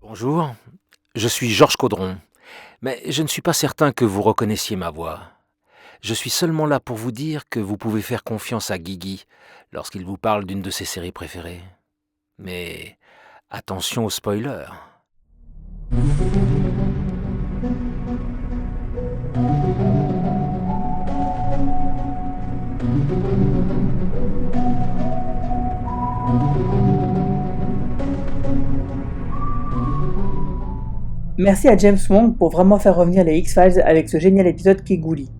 Bonjour, je suis Georges Caudron, mais je ne suis pas certain que vous reconnaissiez ma voix. Je suis seulement là pour vous dire que vous pouvez faire confiance à Guigui lorsqu'il vous parle d'une de ses séries préférées. Mais attention aux spoilers. Merci à James Wong pour vraiment faire revenir les X-Files avec ce génial épisode qu'est Ghoulie.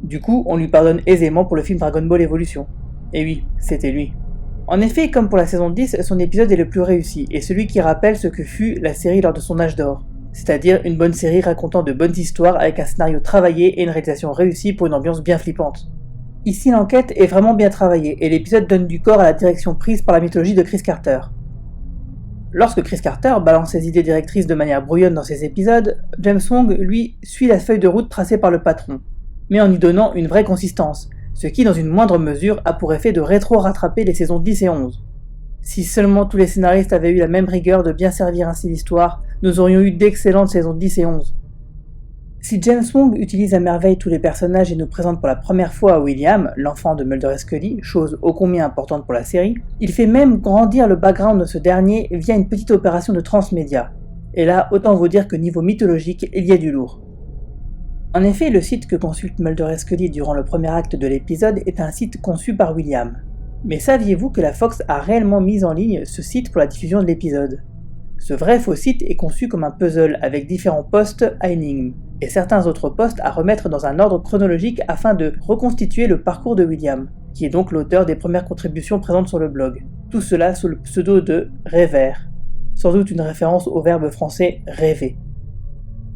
Du coup, on lui pardonne aisément pour le film Dragon Ball Evolution. Et oui, c'était lui. En effet, comme pour la saison 10, son épisode est le plus réussi, et celui qui rappelle ce que fut la série lors de son âge d'or. C'est-à-dire une bonne série racontant de bonnes histoires avec un scénario travaillé et une réalisation réussie pour une ambiance bien flippante. Ici, l'enquête est vraiment bien travaillée, et l'épisode donne du corps à la direction prise par la mythologie de Chris Carter. Lorsque Chris Carter balance ses idées directrices de manière brouillonne dans ses épisodes, James Wong, lui, suit la feuille de route tracée par le patron, mais en y donnant une vraie consistance, ce qui, dans une moindre mesure, a pour effet de rétro-rattraper les saisons 10 et 11. Si seulement tous les scénaristes avaient eu la même rigueur de bien servir ainsi l'histoire, nous aurions eu d'excellentes saisons 10 et 11. Si James Wong utilise à merveille tous les personnages et nous présente pour la première fois William, l'enfant de Mulder et Scully, chose ô combien importante pour la série, il fait même grandir le background de ce dernier via une petite opération de transmédia. Et là, autant vous dire que niveau mythologique, il y a du lourd. En effet, le site que consulte Mulder et Scully durant le premier acte de l'épisode est un site conçu par William. Mais saviez-vous que la Fox a réellement mis en ligne ce site pour la diffusion de l'épisode ? Ce vrai faux site est conçu comme un puzzle avec différents postes à énigmes, et certains autres postes à remettre dans un ordre chronologique afin de reconstituer le parcours de William, qui est donc l'auteur des premières contributions présentes sur le blog. Tout cela sous le pseudo de Rêveur, sans doute une référence au verbe français rêver.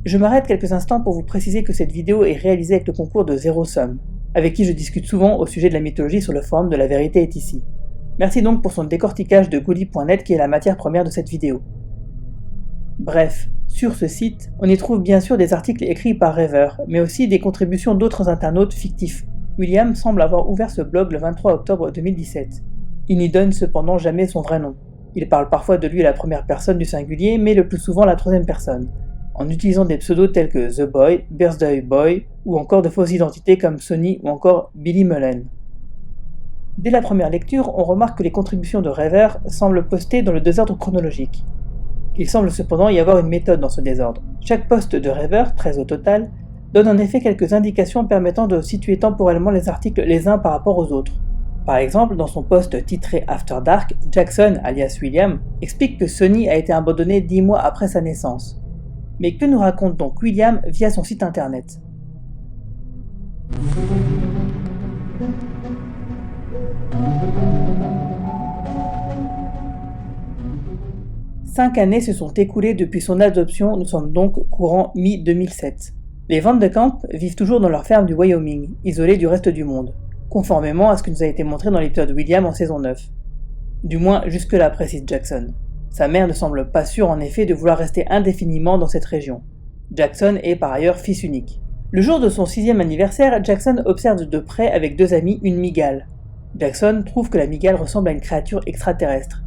Je m'arrête quelques instants pour vous préciser que cette vidéo est réalisée avec le concours de Zero Sum, avec qui je discute souvent au sujet de la mythologie sur le forum de La Vérité est ici. Merci donc pour son décortiquage de Ghoulie.net qui est la matière première de cette vidéo. Bref, sur ce site, on y trouve bien sûr des articles écrits par Rêveur, mais aussi des contributions d'autres internautes fictifs. William semble avoir ouvert ce blog le 23 octobre 2017. Il n'y donne cependant jamais son vrai nom. Il parle parfois de lui à la première personne du singulier, mais le plus souvent à la troisième personne, en utilisant des pseudos tels que The Boy, Birthday Boy, ou encore de fausses identités comme Sonny ou encore Billy Mullen. Dès la première lecture, on remarque que les contributions de Rêveur semblent postées dans le désordre chronologique. Il semble cependant y avoir une méthode dans ce désordre. Chaque poste de Rêveur, 13 au total, donne en effet quelques indications permettant de situer temporellement les articles les uns par rapport aux autres. Par exemple, dans son post titré After Dark, Jackson, alias William, explique que Sonny a été abandonné 10 mois après sa naissance. Mais que nous raconte donc William via son site internet ? 5 années se sont écoulées depuis son adoption, nous sommes donc courant mi-2007. Les Van de Kamp vivent toujours dans leur ferme du Wyoming, isolés du reste du monde, conformément à ce qui nous a été montré dans l'épisode William en saison 9. Du moins jusque-là, précise Jackson. Sa mère ne semble pas sûre en effet de vouloir rester indéfiniment dans cette région. Jackson est par ailleurs fils unique. Le jour de son 6e anniversaire, Jackson observe de près avec 2 amis une mygale. Jackson trouve que la mygale ressemble à une créature extraterrestre.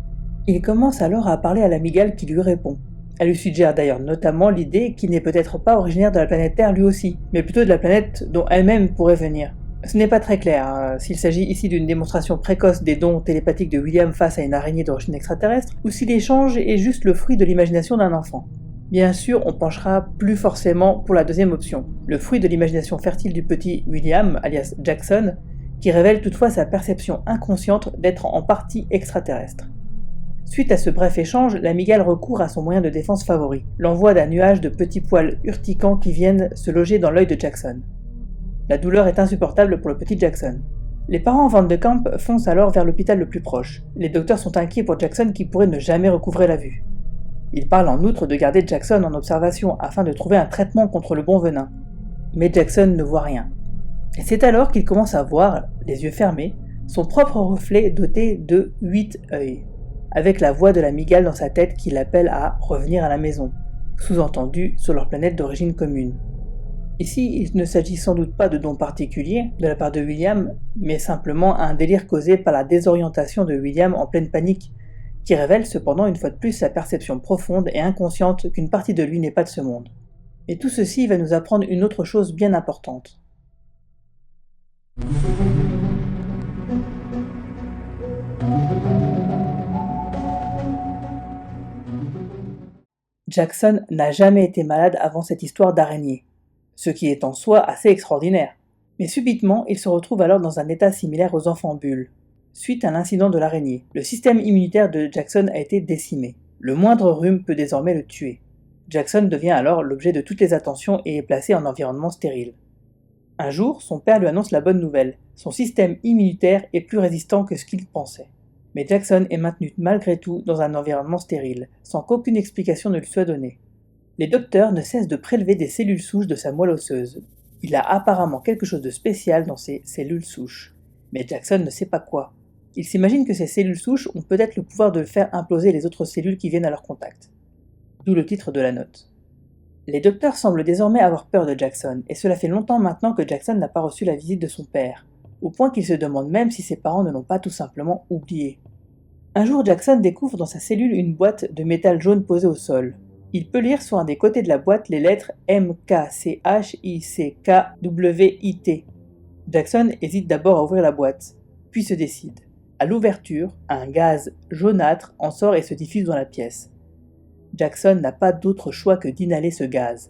Il commence alors à parler à la mygale qui lui répond. Elle lui suggère d'ailleurs notamment l'idée qu'il n'est peut-être pas originaire de la planète Terre lui aussi, mais plutôt de la planète dont elle-même pourrait venir. Ce n'est pas très clair s'il s'agit ici d'une démonstration précoce des dons télépathiques de William face à une araignée d'origine extraterrestre, ou si l'échange est juste le fruit de l'imagination d'un enfant. Bien sûr, on penchera plus forcément pour la deuxième option, le fruit de l'imagination fertile du petit William, alias Jackson, qui révèle toutefois sa perception inconsciente d'être en partie extraterrestre. Suite à ce bref échange, la mygale recourt à son moyen de défense favori, l'envoi d'un nuage de petits poils urticants qui viennent se loger dans l'œil de Jackson. La douleur est insupportable pour le petit Jackson. Les parents Van de Kamp foncent alors vers l'hôpital le plus proche. Les docteurs sont inquiets pour Jackson qui pourrait ne jamais recouvrer la vue. Ils parlent en outre de garder Jackson en observation afin de trouver un traitement contre le bon venin. Mais Jackson ne voit rien. Et c'est alors qu'il commence à voir, les yeux fermés, son propre reflet doté de 8 œils, avec la voix de la mygale dans sa tête qui l'appelle à revenir à la maison, sous-entendu sur leur planète d'origine commune. Ici, il ne s'agit sans doute pas de dons particuliers de la part de William, mais simplement un délire causé par la désorientation de William en pleine panique, qui révèle cependant une fois de plus sa perception profonde et inconsciente qu'une partie de lui n'est pas de ce monde. Et tout ceci va nous apprendre une autre chose bien importante. Jackson n'a jamais été malade avant cette histoire d'araignée, ce qui est en soi assez extraordinaire. Mais subitement, il se retrouve alors dans un état similaire aux enfants bulles. Suite à l'incident de l'araignée, le système immunitaire de Jackson a été décimé. Le moindre rhume peut désormais le tuer. Jackson devient alors l'objet de toutes les attentions et est placé en environnement stérile. Un jour, son père lui annonce la bonne nouvelle. Son système immunitaire est plus résistant que ce qu'il pensait. Mais Jackson est maintenu malgré tout dans un environnement stérile, sans qu'aucune explication ne lui soit donnée. Les docteurs ne cessent de prélever des cellules souches de sa moelle osseuse. Il a apparemment quelque chose de spécial dans ces cellules souches. Mais Jackson ne sait pas quoi. Il s'imagine que ces cellules souches ont peut-être le pouvoir de faire imploser les autres cellules qui viennent à leur contact. D'où le titre de la note. Les docteurs semblent désormais avoir peur de Jackson, et cela fait longtemps maintenant que Jackson n'a pas reçu la visite de son père, au point qu'il se demande même si ses parents ne l'ont pas tout simplement oublié. Un jour, Jackson découvre dans sa cellule une boîte de métal jaune posée au sol. Il peut lire sur un des côtés de la boîte les lettres MKCHICKWIT. Jackson hésite d'abord à ouvrir la boîte, puis se décide. À l'ouverture, un gaz jaunâtre en sort et se diffuse dans la pièce. Jackson n'a pas d'autre choix que d'inhaler ce gaz.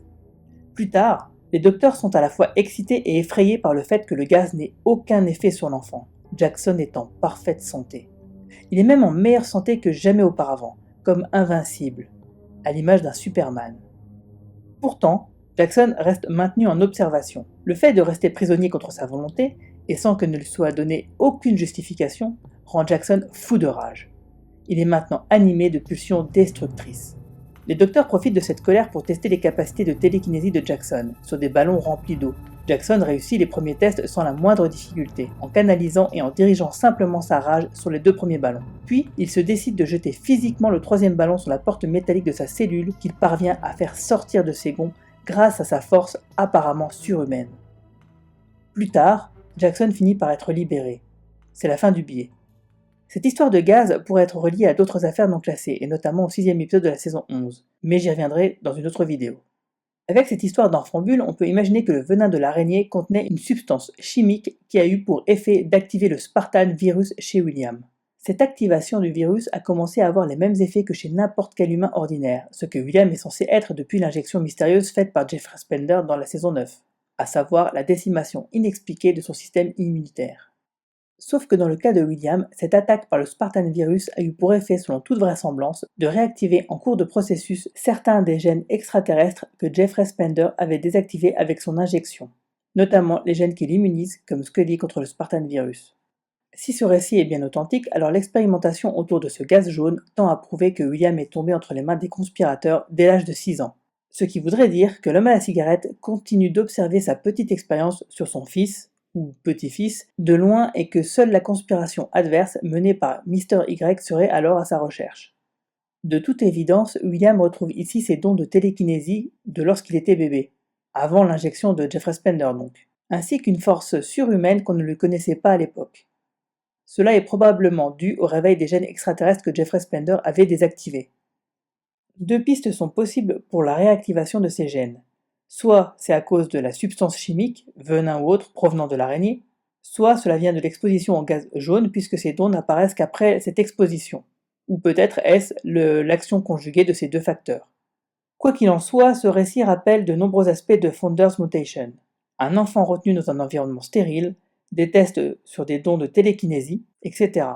Plus tard, les docteurs sont à la fois excités et effrayés par le fait que le gaz n'ait aucun effet sur l'enfant. Jackson est en parfaite santé. Il est même en meilleure santé que jamais auparavant, comme invincible, à l'image d'un Superman. Pourtant, Jackson reste maintenu en observation. Le fait de rester prisonnier contre sa volonté, et sans que ne lui soit donnée aucune justification, rend Jackson fou de rage. Il est maintenant animé de pulsions destructrices. Les docteurs profitent de cette colère pour tester les capacités de télékinésie de Jackson sur des ballons remplis d'eau. Jackson réussit les premiers tests sans la moindre difficulté, en canalisant et en dirigeant simplement sa rage sur les 2 premiers ballons. Puis, il se décide de jeter physiquement le 3e ballon sur la porte métallique de sa cellule qu'il parvient à faire sortir de ses gonds grâce à sa force apparemment surhumaine. Plus tard, Jackson finit par être libéré. C'est la fin du billet. Cette histoire de gaz pourrait être reliée à d'autres affaires non classées, et notamment au 6e épisode de la saison 11, mais j'y reviendrai dans une autre vidéo. Avec cette histoire d'enfant bulle, on peut imaginer que le venin de l'araignée contenait une substance chimique qui a eu pour effet d'activer le Spartan virus chez William. Cette activation du virus a commencé à avoir les mêmes effets que chez n'importe quel humain ordinaire, ce que William est censé être depuis l'injection mystérieuse faite par Jeffrey Spender dans la saison 9, à savoir la décimation inexpliquée de son système immunitaire. Sauf que dans le cas de William, cette attaque par le Spartan virus a eu pour effet, selon toute vraisemblance, de réactiver en cours de processus certains des gènes extraterrestres que Jeffrey Spender avait désactivés avec son injection, notamment les gènes qui l'immunisent comme Scully contre le Spartan virus. Si ce récit est bien authentique, alors l'expérimentation autour de ce gaz jaune tend à prouver que William est tombé entre les mains des conspirateurs dès l'âge de 6 ans. Ce qui voudrait dire que l'homme à la cigarette continue d'observer sa petite expérience sur son fils, ou petit-fils, de loin et que seule la conspiration adverse menée par Mr. Y serait alors à sa recherche. De toute évidence, William retrouve ici ses dons de télékinésie de lorsqu'il était bébé, avant l'injection de Jeffrey Spender donc, ainsi qu'une force surhumaine qu'on ne lui connaissait pas à l'époque. Cela est probablement dû au réveil des gènes extraterrestres que Jeffrey Spender avait désactivés. 2 pistes sont possibles pour la réactivation de ces gènes. Soit c'est à cause de la substance chimique, venin ou autre, provenant de l'araignée, soit cela vient de l'exposition au gaz jaune puisque ces dons n'apparaissent qu'après cette exposition. Ou peut-être est-ce l'action conjuguée de ces 2 facteurs. Quoi qu'il en soit, ce récit rappelle de nombreux aspects de Founder's Mutation. Un enfant retenu dans un environnement stérile, des tests sur des dons de télékinésie, etc.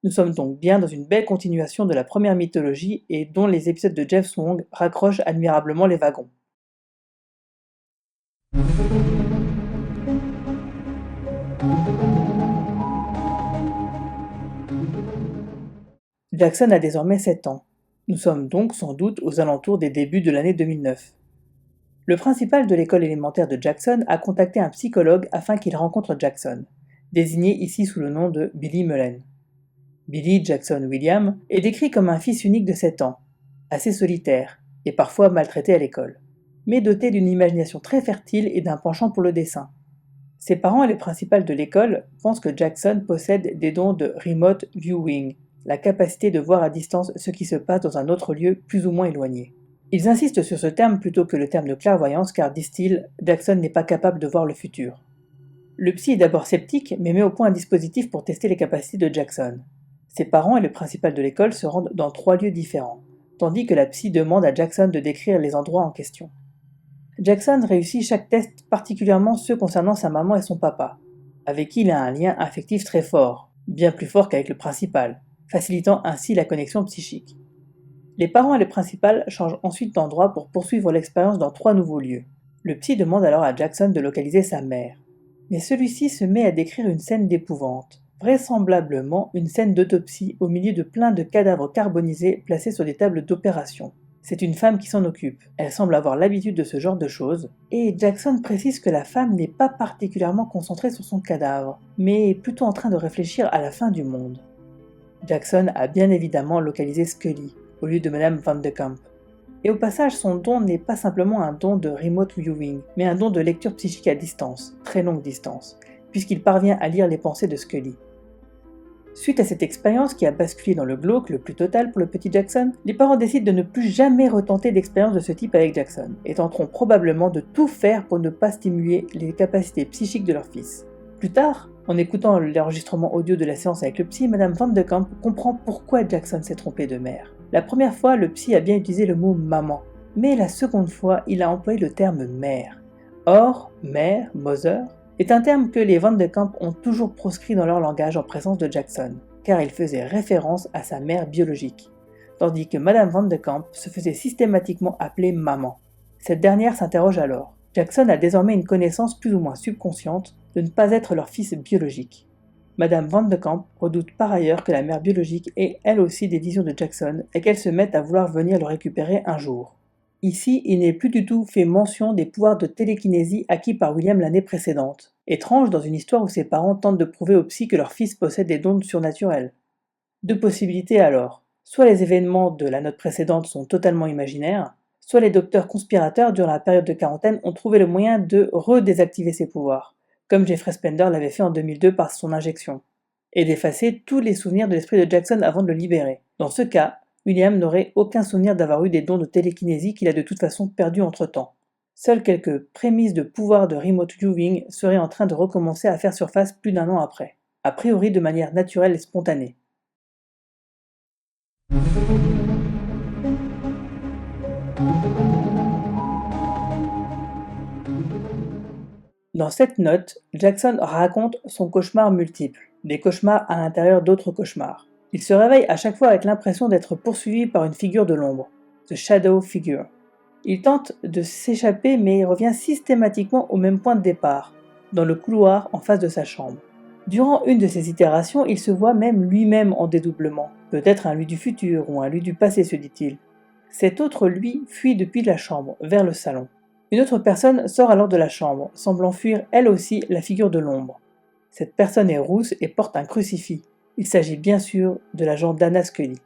Nous sommes donc bien dans une belle continuation de la première mythologie et dont les épisodes de Jeff Swong raccrochent admirablement les wagons. Jackson a désormais 7 ans. Nous sommes donc sans doute aux alentours des débuts de l'année 2009. Le principal de l'école élémentaire de Jackson a contacté un psychologue afin qu'il rencontre Jackson, désigné ici sous le nom de Billy Mullen. Billy Jackson William est décrit comme un fils unique de 7 ans, assez solitaire et parfois maltraité à l'école, mais doté d'une imagination très fertile et d'un penchant pour le dessin. Ses parents et le principal de l'école pensent que Jackson possède des dons de remote viewing, la capacité de voir à distance ce qui se passe dans un autre lieu plus ou moins éloigné. Ils insistent sur ce terme plutôt que le terme de clairvoyance car, disent-ils, Jackson n'est pas capable de voir le futur. Le psy est d'abord sceptique mais met au point un dispositif pour tester les capacités de Jackson. Ses parents et le principal de l'école se rendent dans 3 lieux différents, tandis que la psy demande à Jackson de décrire les endroits en question. Jackson réussit chaque test, particulièrement ceux concernant sa maman et son papa, avec qui il a un lien affectif très fort, bien plus fort qu'avec le principal, facilitant ainsi la connexion psychique. Les parents et le principal changent ensuite d'endroit pour poursuivre l'expérience dans 3 nouveaux lieux. Le psy demande alors à Jackson de localiser sa mère, mais celui-ci se met à décrire une scène d'épouvante, vraisemblablement une scène d'autopsie au milieu de plein de cadavres carbonisés placés sur des tables d'opération. C'est une femme qui s'en occupe, elle semble avoir l'habitude de ce genre de choses, et Jackson précise que la femme n'est pas particulièrement concentrée sur son cadavre, mais plutôt en train de réfléchir à la fin du monde. Jackson a bien évidemment localisé Scully, au lieu de Madame Van de Kamp. Et au passage, son don n'est pas simplement un don de remote viewing, mais un don de lecture psychique à distance, très longue distance, puisqu'il parvient à lire les pensées de Scully. Suite à cette expérience qui a basculé dans le glauque le plus total pour le petit Jackson, les parents décident de ne plus jamais retenter d'expérience de ce type avec Jackson, et tenteront probablement de tout faire pour ne pas stimuler les capacités psychiques de leur fils. Plus tard, en écoutant l'enregistrement audio de la séance avec le psy, Madame Van de Kamp comprend pourquoi Jackson s'est trompé de mère. La première fois, le psy a bien utilisé le mot « maman », mais la seconde fois, il a employé le terme « mère ». Or, mère, mother, est un terme que les Van de Kamp ont toujours proscrit dans leur langage en présence de Jackson, car il faisait référence à sa mère biologique, tandis que Madame Van de Kamp se faisait systématiquement appeler maman. Cette dernière s'interroge alors. Jackson a désormais une connaissance plus ou moins subconsciente de ne pas être leur fils biologique. Madame Van de Kamp redoute par ailleurs que la mère biologique ait elle aussi des visions de Jackson et qu'elle se mette à vouloir venir le récupérer un jour. Ici, il n'est plus du tout fait mention des pouvoirs de télékinésie acquis par William l'année précédente. Étrange dans une histoire où ses parents tentent de prouver au psy que leur fils possède des dons surnaturels. 2 possibilités alors. Soit les événements de la note précédente sont totalement imaginaires, soit les docteurs conspirateurs durant la période de quarantaine ont trouvé le moyen de redésactiver ses pouvoirs, comme Jeffrey Splendor l'avait fait en 2002 par son injection, et d'effacer tous les souvenirs de l'esprit de Jackson avant de le libérer. Dans ce cas, William n'aurait aucun souvenir d'avoir eu des dons de télékinésie qu'il a de toute façon perdus entre-temps. Seules quelques prémices de pouvoir de remote viewing seraient en train de recommencer à faire surface plus d'1 an après, a priori de manière naturelle et spontanée. Dans cette note, Jackson raconte son cauchemar multiple, des cauchemars à l'intérieur d'autres cauchemars. Il se réveille à chaque fois avec l'impression d'être poursuivi par une figure de l'ombre, The Shadow Figure. Il tente de s'échapper mais revient systématiquement au même point de départ, dans le couloir en face de sa chambre. Durant une de ces itérations, il se voit même lui-même en dédoublement, peut-être un lui du futur ou un lui du passé se dit-il. Cet autre lui fuit depuis la chambre, vers le salon. Une autre personne sort alors de la chambre, semblant fuir elle aussi la figure de l'ombre. Cette personne est rousse et porte un crucifix. Il s'agit bien sûr de l'agent Dana Scully,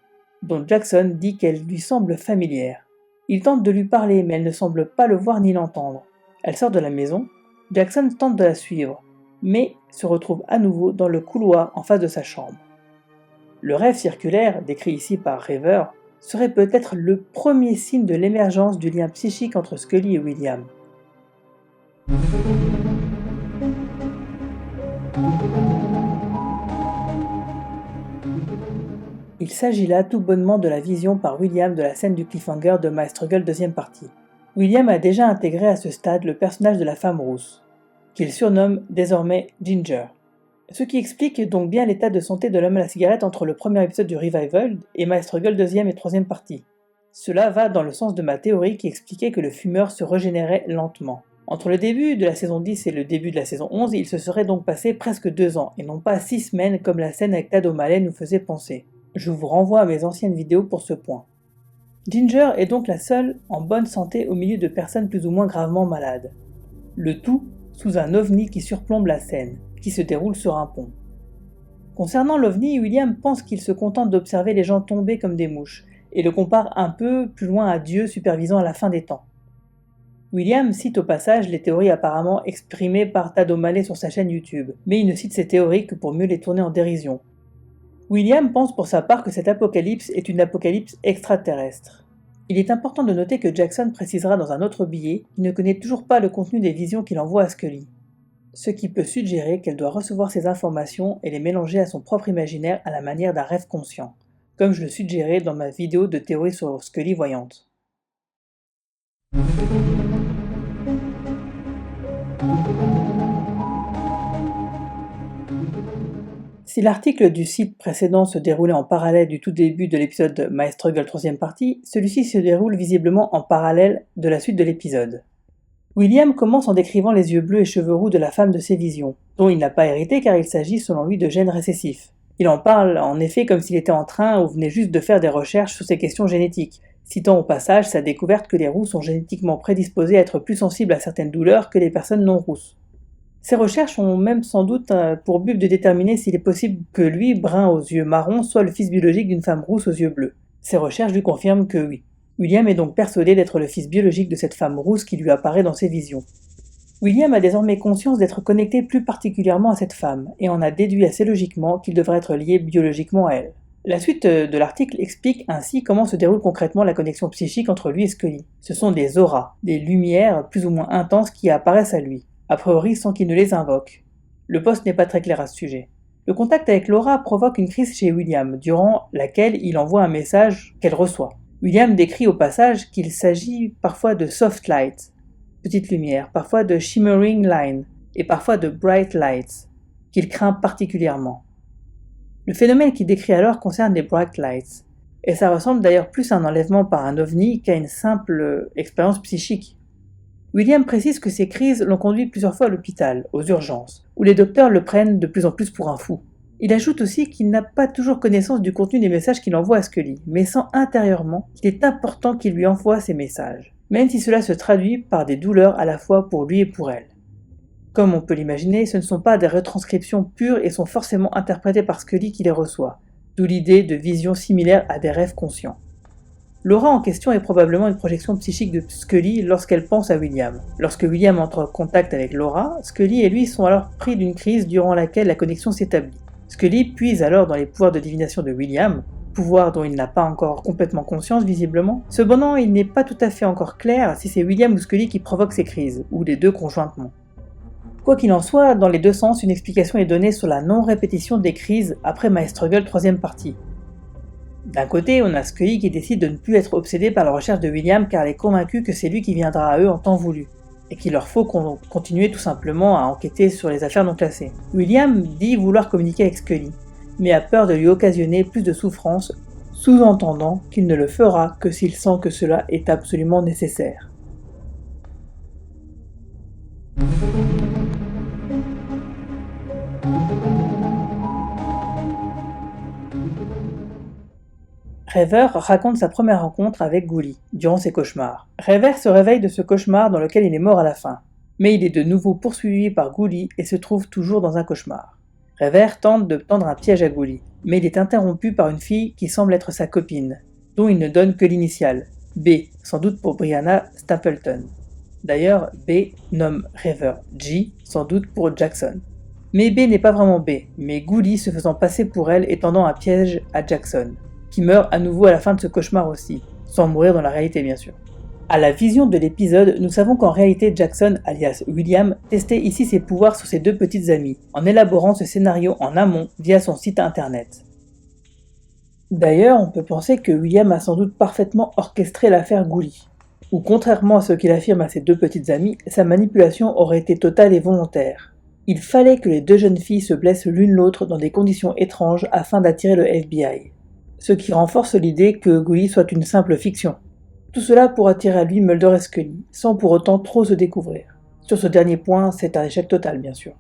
dont Jackson dit qu'elle lui semble familière. Il tente de lui parler mais elle ne semble pas le voir ni l'entendre. Elle sort de la maison, Jackson tente de la suivre, mais se retrouve à nouveau dans le couloir en face de sa chambre. Le rêve circulaire, décrit ici par Rêver, serait peut-être le premier signe de l'émergence du lien psychique entre Scully et William. Il s'agit là tout bonnement de la vision par William de la scène du cliffhanger de My Struggle deuxième partie. William a déjà intégré à ce stade le personnage de la femme rousse, qu'il surnomme désormais Ginger. Ce qui explique donc bien l'état de santé de l'homme à la cigarette entre le premier épisode du Revival et My Struggle deuxième et troisième partie. Cela va dans le sens de ma théorie qui expliquait que le fumeur se régénérait lentement. Entre le début de la saison 10 et le début de la saison 11, il se serait donc passé presque 2 ans, et non pas 6 semaines comme la scène avec Tad O'Malley nous faisait penser. Je vous renvoie à mes anciennes vidéos pour ce point. Ginger est donc la seule en bonne santé au milieu de personnes plus ou moins gravement malades. Le tout sous un ovni qui surplombe la scène, qui se déroule sur un pont. Concernant l'ovni, William pense qu'il se contente d'observer les gens tomber comme des mouches, et le compare un peu plus loin à Dieu supervisant à la fin des temps. William cite au passage les théories apparemment exprimées par Tad O'Malley sur sa chaîne YouTube, mais il ne cite ces théories que pour mieux les tourner en dérision. William pense pour sa part que cet apocalypse est une apocalypse extraterrestre. Il est important de noter que Jackson précisera dans un autre billet qu'il ne connaît toujours pas le contenu des visions qu'il envoie à Scully, ce qui peut suggérer qu'elle doit recevoir ces informations et les mélanger à son propre imaginaire à la manière d'un rêve conscient, comme je le suggérais dans ma vidéo de théorie sur Scully voyante. Si l'article du site précédent se déroulait en parallèle du tout début de l'épisode My Struggle 3e partie, celui-ci se déroule visiblement en parallèle de la suite de l'épisode. William commence en décrivant les yeux bleus et cheveux roux de la femme de ses visions, dont il n'a pas hérité car il s'agit selon lui de gènes récessifs. Il en parle en effet comme s'il était en train ou venait juste de faire des recherches sur ces questions génétiques, citant au passage sa découverte que les roux sont génétiquement prédisposés à être plus sensibles à certaines douleurs que les personnes non rousses. Ces recherches ont même sans doute pour but de déterminer s'il est possible que lui, brun aux yeux marrons, soit le fils biologique d'une femme rousse aux yeux bleus. Ces recherches lui confirment que oui. William est donc persuadé d'être le fils biologique de cette femme rousse qui lui apparaît dans ses visions. William a désormais conscience d'être connecté plus particulièrement à cette femme, et en a déduit assez logiquement qu'il devrait être lié biologiquement à elle. La suite de l'article explique ainsi comment se déroule concrètement la connexion psychique entre lui et Scully. Ce sont des auras, des lumières plus ou moins intenses qui apparaissent à lui, a priori sans qu'il ne les invoque. Le post n'est pas très clair à ce sujet. Le contact avec Laura provoque une crise chez William, durant laquelle il envoie un message qu'elle reçoit. William décrit au passage qu'il s'agit parfois de soft light, petite lumière, parfois de shimmering line, et parfois de bright lights, qu'il craint particulièrement. Le phénomène qu'il décrit alors concerne les bright lights, et ça ressemble d'ailleurs plus à un enlèvement par un ovni qu'à une simple expérience psychique. William précise que ces crises l'ont conduit plusieurs fois à l'hôpital, aux urgences, où les docteurs le prennent de plus en plus pour un fou. Il ajoute aussi qu'il n'a pas toujours connaissance du contenu des messages qu'il envoie à Scully, mais sent intérieurement qu'il est important qu'il lui envoie ces messages, même si cela se traduit par des douleurs à la fois pour lui et pour elle. Comme on peut l'imaginer, ce ne sont pas des retranscriptions pures et sont forcément interprétées par Scully qui les reçoit, d'où l'idée de visions similaires à des rêves conscients. Laura en question est probablement une projection psychique de Scully lorsqu'elle pense à William. Lorsque William entre en contact avec Laura, Scully et lui sont alors pris d'une crise durant laquelle la connexion s'établit. Scully puise alors dans les pouvoirs de divination de William, pouvoir dont il n'a pas encore complètement conscience visiblement. Cependant, il n'est pas tout à fait encore clair si c'est William ou Scully qui provoquent ces crises, ou les deux conjointement. Quoi qu'il en soit, dans les deux sens, une explication est donnée sur la non-répétition des crises après My Struggle 3e partie. D'un côté, on a Scully qui décide de ne plus être obsédée par la recherche de William car elle est convaincue que c'est lui qui viendra à eux en temps voulu, et qu'il leur faut continuer tout simplement à enquêter sur les affaires non classées. William dit vouloir communiquer avec Scully, mais a peur de lui occasionner plus de souffrance, sous-entendant qu'il ne le fera que s'il sent que cela est absolument nécessaire. Rêver raconte sa première rencontre avec Gully, durant ses cauchemars. Rêver se réveille de ce cauchemar dans lequel il est mort à la fin, mais il est de nouveau poursuivi par Gully et se trouve toujours dans un cauchemar. Rêver tente de tendre un piège à Gully, mais il est interrompu par une fille qui semble être sa copine, dont il ne donne que l'initiale, B, sans doute pour Brianna Stapleton. D'ailleurs, B nomme Rêver G, sans doute pour Jackson. Mais B n'est pas vraiment B, mais Gully se faisant passer pour elle et tendant un piège à Jackson, qui meurt à nouveau à la fin de ce cauchemar aussi, sans mourir dans la réalité bien sûr. À la vision de l'épisode, nous savons qu'en réalité Jackson, alias William, testait ici ses pouvoirs sur ses deux petites amies, en élaborant ce scénario en amont via son site internet. D'ailleurs, on peut penser que William a sans doute parfaitement orchestré l'affaire Gully, où contrairement à ce qu'il affirme à ses deux petites amies, sa manipulation aurait été totale et volontaire. Il fallait que les deux jeunes filles se blessent l'une l'autre dans des conditions étranges afin d'attirer le FBI. Ce qui renforce l'idée que Gully soit une simple fiction. Tout cela pour attirer à lui Mulder et Scully, sans pour autant trop se découvrir. Sur ce dernier point, c'est un échec total bien sûr.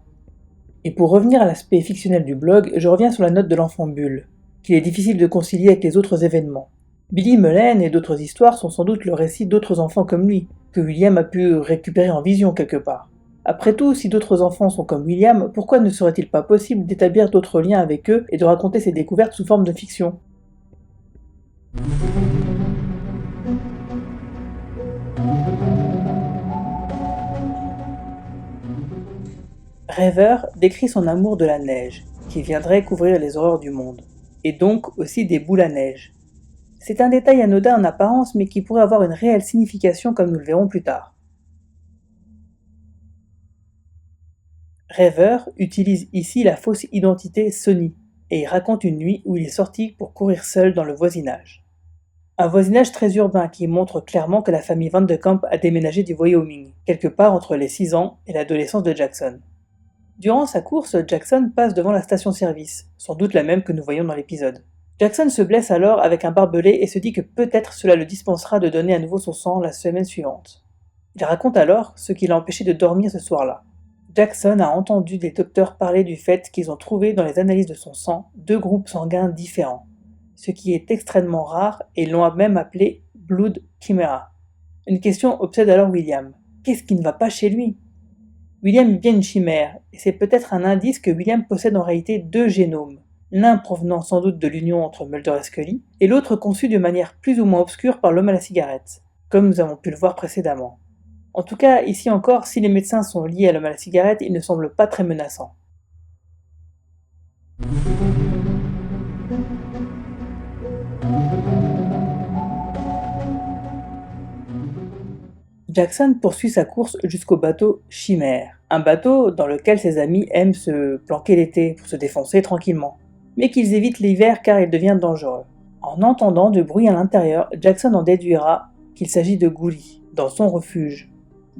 Et pour revenir à l'aspect fictionnel du blog, je reviens sur la note de l'enfant Bull, qu'il est difficile de concilier avec les autres événements. Billy Mullen et d'autres histoires sont sans doute le récit d'autres enfants comme lui, que William a pu récupérer en vision quelque part. Après tout, si d'autres enfants sont comme William, pourquoi ne serait-il pas possible d'établir d'autres liens avec eux et de raconter ces découvertes sous forme de fiction ? Rêver décrit son amour de la neige, qui viendrait couvrir les horreurs du monde. et donc aussi des boules à neige. C'est un détail anodin en apparence, mais qui pourrait avoir une réelle signification comme nous le verrons plus tard. Rêveur utilise ici la fausse identité Sonny, et il raconte une nuit où il est sorti pour courir seul dans le voisinage. Un voisinage très urbain qui montre clairement que la famille Van de Kamp a déménagé du Wyoming, quelque part entre les 6 ans et l'adolescence de Jackson. Durant sa course, Jackson passe devant la station-service, sans doute la même que nous voyons dans l'épisode. Jackson se blesse alors avec un barbelé et se dit que peut-être cela le dispensera de donner à nouveau son sang la semaine suivante. Il raconte alors ce qui l'a empêché de dormir ce soir-là. Jackson a entendu des docteurs parler du fait qu'ils ont trouvé dans les analyses de son sang 2 groupes sanguins différents, ce qui est extrêmement rare et l'ont même appelé Blood Chimera. Une question obsède alors William. Qu'est-ce qui ne va pas chez lui? William est bien une chimère, et c'est peut-être un indice que William possède en réalité 2 génomes, l'un provenant sans doute de l'union entre Mulder et Scully, et l'autre conçu de manière plus ou moins obscure par l'homme à la cigarette, comme nous avons pu le voir précédemment. En tout cas, ici encore, si les médecins sont liés à l'homme à la cigarette, ils ne semblent pas très menaçants. Jackson poursuit sa course jusqu'au bateau Chimère, un bateau dans lequel ses amis aiment se planquer l'été pour se défoncer tranquillement, mais qu'ils évitent l'hiver car il devient dangereux. En entendant du bruit à l'intérieur, Jackson en déduira qu'il s'agit de Gouli, dans son refuge.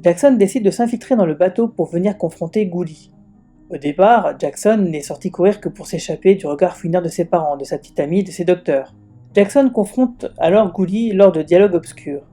Jackson décide de s'infiltrer dans le bateau pour venir confronter Gouli. Au départ, Jackson n'est sorti courir que pour s'échapper du regard funèbre de ses parents, de sa petite amie et de ses docteurs. Jackson confronte alors Gouli lors de dialogues obscurs,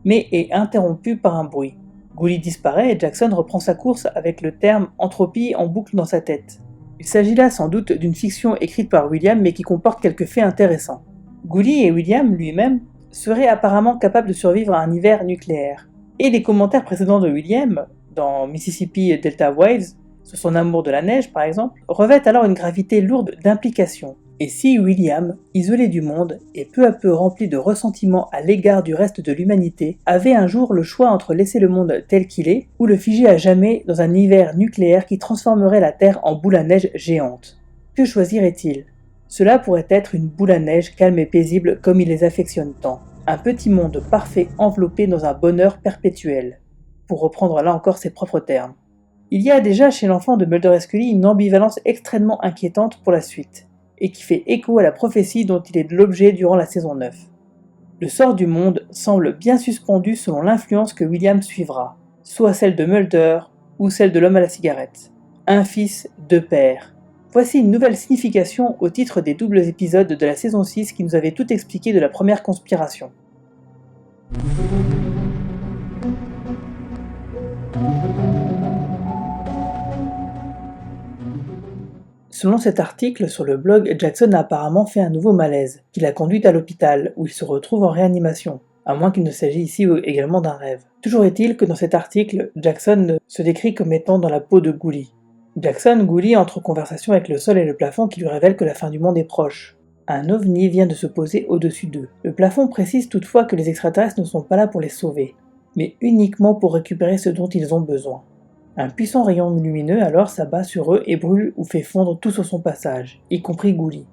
mais est interrompu par un bruit. Gouli disparaît et Jackson reprend sa course avec le terme « entropie » en boucle dans sa tête. Il s'agit là sans doute d'une fiction écrite par William mais qui comporte quelques faits intéressants. Gouli et William lui-même seraient apparemment capables de survivre à un hiver nucléaire. Et les commentaires précédents de William, dans Mississippi Delta Waves, sur son amour de la neige par exemple, revêtent alors une gravité lourde d'implications. Et si William, isolé du monde et peu à peu rempli de ressentiment à l'égard du reste de l'humanité, avait un jour le choix entre laisser le monde tel qu'il est ou le figer à jamais dans un hiver nucléaire qui transformerait la Terre en boule à neige géante, que choisirait-il? Cela pourrait être une boule à neige calme et paisible comme il les affectionne tant. Un petit monde parfait enveloppé dans un bonheur perpétuel, pour reprendre là encore ses propres termes. Il y a déjà chez l'enfant de Mulder et Scully une ambivalence extrêmement inquiétante pour la suite, et qui fait écho à la prophétie dont il est l'objet durant la saison 9. Le sort du monde semble bien suspendu selon l'influence que William suivra, soit celle de Mulder ou celle de l'homme à la cigarette. Un fils, 2 pères. Voici une nouvelle signification au titre des doubles épisodes de la saison 6 qui nous avait tout expliqué de la première conspiration. Selon cet article sur le blog, Jackson a apparemment fait un nouveau malaise, qui l'a conduit à l'hôpital, où il se retrouve en réanimation, à moins qu'il ne s'agisse ici également d'un rêve. Toujours est-il que dans cet article, Jackson se décrit comme étant dans la peau de Gouli. Gouli entre en conversation avec le sol et le plafond qui lui révèle que la fin du monde est proche. Un ovni vient de se poser au-dessus d'eux. Le plafond précise toutefois que les extraterrestres ne sont pas là pour les sauver, mais uniquement pour récupérer ce dont ils ont besoin. Un puissant rayon lumineux alors s'abat sur eux et brûle ou fait fondre tout sur son passage, y compris Gouli.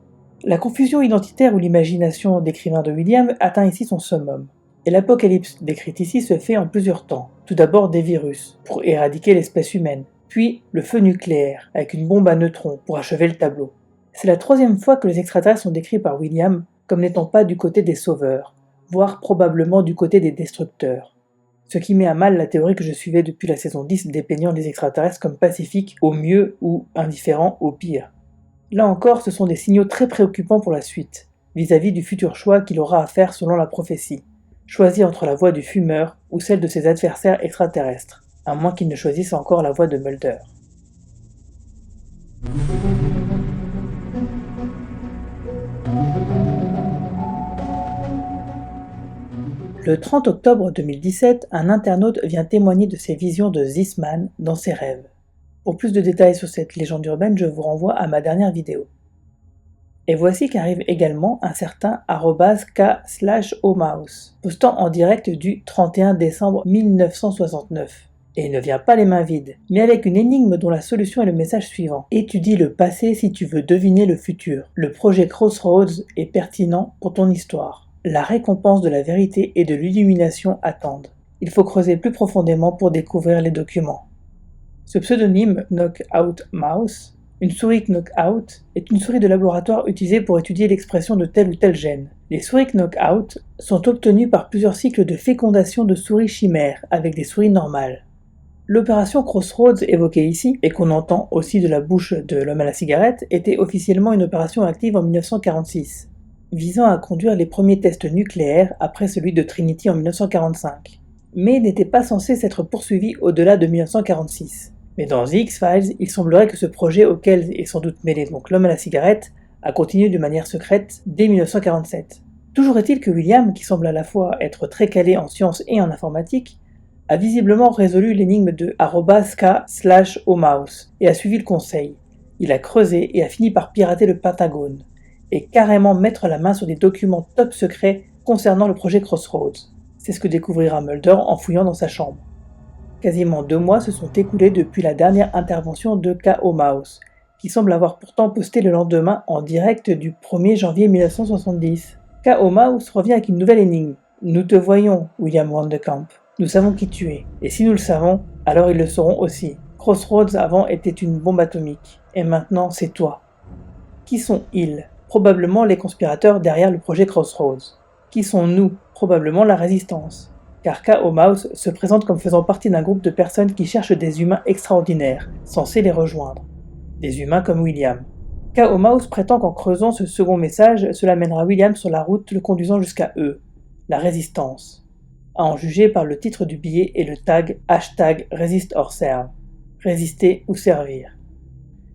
La confusion identitaire ou l'imagination d'écrivain de William atteint ici son summum. Et l'apocalypse décrite ici se fait en plusieurs temps. Tout d'abord des virus, pour éradiquer l'espèce humaine, puis le feu nucléaire, avec une bombe à neutrons pour achever le tableau. C'est la 3e fois que les extraterrestres sont décrits par William comme n'étant pas du côté des sauveurs, voire probablement du côté des destructeurs. Ce qui met à mal la théorie que je suivais depuis la saison 10 dépeignant les extraterrestres comme pacifiques au mieux ou indifférents au pire. Là encore, ce sont des signaux très préoccupants pour la suite, vis-à-vis du futur choix qu'il aura à faire selon la prophétie. Choisir entre la voie du fumeur ou celle de ses adversaires extraterrestres, à moins qu'il ne choisisse encore la voie de Mulder. Le 30 octobre 2017, un internaute vient témoigner de ses visions de Zisman dans ses rêves. Pour plus de détails sur cette légende urbaine, je vous renvoie à ma dernière vidéo. Et voici qu'arrive également un certain @k/omouse, postant en direct du 31 décembre 1969. Et il ne vient pas les mains vides, mais avec une énigme dont la solution est le message suivant. Étudie le passé si tu veux deviner le futur. Le projet Crossroads est pertinent pour ton histoire. La récompense de la vérité et de l'illumination attendent. Il faut creuser plus profondément pour découvrir les documents. Ce pseudonyme Knockout Mouse, une souris Knockout, est une souris de laboratoire utilisée pour étudier l'expression de tel ou tel gène. Les souris Knockout sont obtenues par plusieurs cycles de fécondation de souris chimères avec des souris normales. L'opération Crossroads évoquée ici, et qu'on entend aussi de la bouche de l'homme à la cigarette, était officiellement une opération active en 1946, visant à conduire les premiers tests nucléaires après celui de Trinity en 1945, mais n'était pas censé s'être poursuivi au-delà de 1946. Mais dans The X-Files, il semblerait que ce projet auquel est sans doute mêlé donc l'homme à la cigarette a continué de manière secrète dès 1947. Toujours est-il que William, qui semble à la fois être très calé en sciences et en informatique, a visiblement résolu l'énigme de @k/omouse et a suivi le conseil. Il a creusé et a fini par pirater le Pentagone, et carrément mettre la main sur des documents top secrets concernant le projet Crossroads. C'est ce que découvrira Mulder en fouillant dans sa chambre. Quasiment 2 mois se sont écoulés depuis la dernière intervention de K.O. Mouse, qui semble avoir pourtant posté le lendemain en direct du 1er janvier 1970. K.O. Mouse revient avec une nouvelle énigme. Nous te voyons, William Vandekamp. Nous savons qui tu es. Et si nous le savons, alors ils le sauront aussi. Crossroads avant était une bombe atomique. Et maintenant, c'est toi. Qui sont-ils ? Probablement les conspirateurs derrière le projet Crossroads. Qui sont nous ? Probablement la résistance. Car K.O. Mouse se présente comme faisant partie d'un groupe de personnes qui cherchent des humains extraordinaires, censés les rejoindre. Des humains comme William. K.O. Mouse prétend qu'en creusant ce second message, cela mènera William sur la route le conduisant jusqu'à eux. La résistance. À en juger par le titre du billet et le tag #ResistOrServe. Résister ou servir.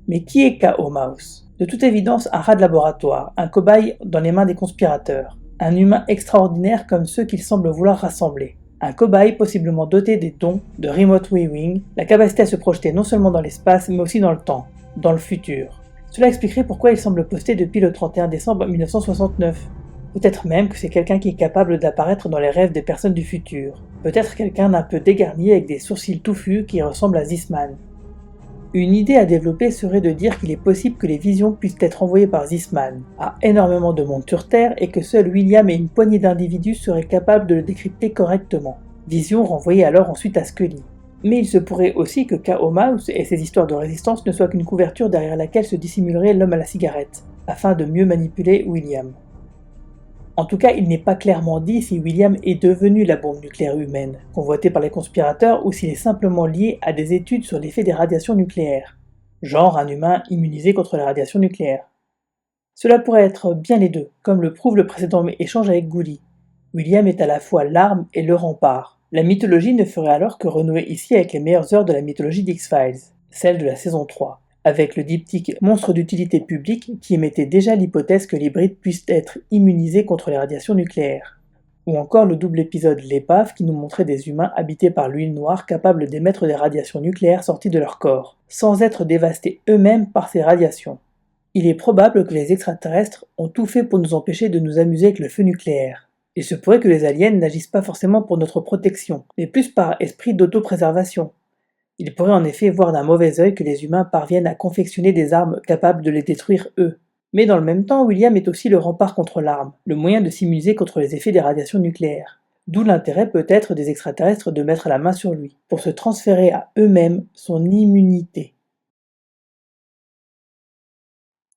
Mais qui est K.O. Mouse ? De toute évidence, un rat de laboratoire, un cobaye dans les mains des conspirateurs, un humain extraordinaire comme ceux qu'il semble vouloir rassembler. Un cobaye possiblement doté des dons de remote viewing, la capacité à se projeter non seulement dans l'espace mais aussi dans le temps, dans le futur. Cela expliquerait pourquoi il semble posté depuis le 31 décembre 1969. Peut-être même que c'est quelqu'un qui est capable d'apparaître dans les rêves des personnes du futur. Peut-être quelqu'un d'un peu dégarni avec des sourcils touffus qui ressemblent à Zisman. Une idée à développer serait de dire qu'il est possible que les visions puissent être envoyées par Zisman à énormément de monde sur Terre et que seul William et une poignée d'individus seraient capables de le décrypter correctement. Vision renvoyée alors ensuite à Scully. Mais il se pourrait aussi que K.O. Mouse et ses histoires de résistance ne soient qu'une couverture derrière laquelle se dissimulerait l'homme à la cigarette, afin de mieux manipuler William. En tout cas, il n'est pas clairement dit si William est devenu la bombe nucléaire humaine, convoitée par les conspirateurs, ou s'il est simplement lié à des études sur l'effet des radiations nucléaires, genre un humain immunisé contre les radiations nucléaires. Cela pourrait être bien les deux, comme le prouve le précédent échange avec Gouli. William est à la fois l'arme et le rempart. La mythologie ne ferait alors que renouer ici avec les meilleures heures de la mythologie d'X-Files, celle de la saison 3. Avec le diptyque Monstre d'utilité publique qui émettait déjà l'hypothèse que l'hybride puisse être immunisé contre les radiations nucléaires. Ou encore le double épisode L'Épave qui nous montrait des humains habités par l'huile noire capables d'émettre des radiations nucléaires sorties de leur corps, sans être dévastés eux-mêmes par ces radiations. Il est probable que les extraterrestres ont tout fait pour nous empêcher de nous amuser avec le feu nucléaire. Il se pourrait que les aliens n'agissent pas forcément pour notre protection, mais plus par esprit d'autopréservation. Ils pourraient en effet voir d'un mauvais œil que les humains parviennent à confectionner des armes capables de les détruire eux. Mais dans le même temps, William est aussi le rempart contre l'arme, le moyen de s'immuniser contre les effets des radiations nucléaires. D'où l'intérêt peut-être des extraterrestres de mettre la main sur lui, pour se transférer à eux-mêmes son immunité.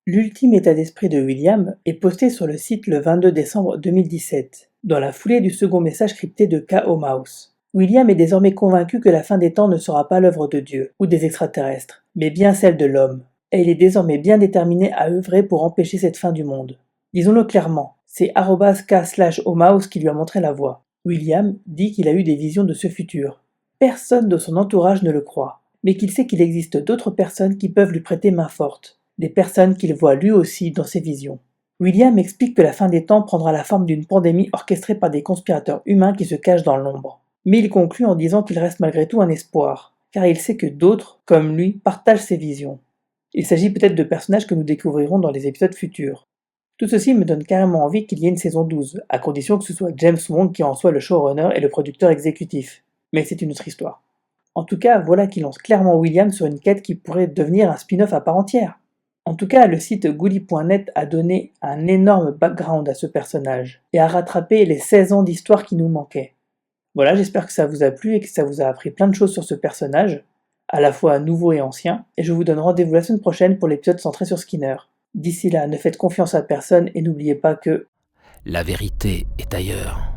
L'ultime état d'esprit de William est posté sur le site le 22 décembre 2017, dans la foulée du second message crypté de K.O. Mouse. William est désormais convaincu que la fin des temps ne sera pas l'œuvre de Dieu ou des extraterrestres, mais bien celle de l'homme, et il est désormais bien déterminé à œuvrer pour empêcher cette fin du monde. Disons-le clairement, c'est @k/omouse qui lui a montré la voie. William dit qu'il a eu des visions de ce futur. Personne de son entourage ne le croit, mais qu'il sait qu'il existe d'autres personnes qui peuvent lui prêter main forte, des personnes qu'il voit lui aussi dans ses visions. William explique que la fin des temps prendra la forme d'une pandémie orchestrée par des conspirateurs humains qui se cachent dans l'ombre. Mais il conclut en disant qu'il reste malgré tout un espoir, car il sait que d'autres, comme lui, partagent ses visions. Il s'agit peut-être de personnages que nous découvrirons dans les épisodes futurs. Tout ceci me donne carrément envie qu'il y ait une saison 12, à condition que ce soit James Wong qui en soit le showrunner et le producteur exécutif. Mais c'est une autre histoire. En tout cas, voilà qui lance clairement William sur une quête qui pourrait devenir un spin-off à part entière. En tout cas, le site Ghoulie.net a donné un énorme background à ce personnage et a rattrapé les 16 ans d'histoire qui nous manquaient. Voilà, j'espère que ça vous a plu et que ça vous a appris plein de choses sur ce personnage, à la fois nouveau et ancien, et je vous donne rendez-vous la semaine prochaine pour l'épisode centré sur Skinner. D'ici là, ne faites confiance à personne et n'oubliez pas que La vérité est ailleurs.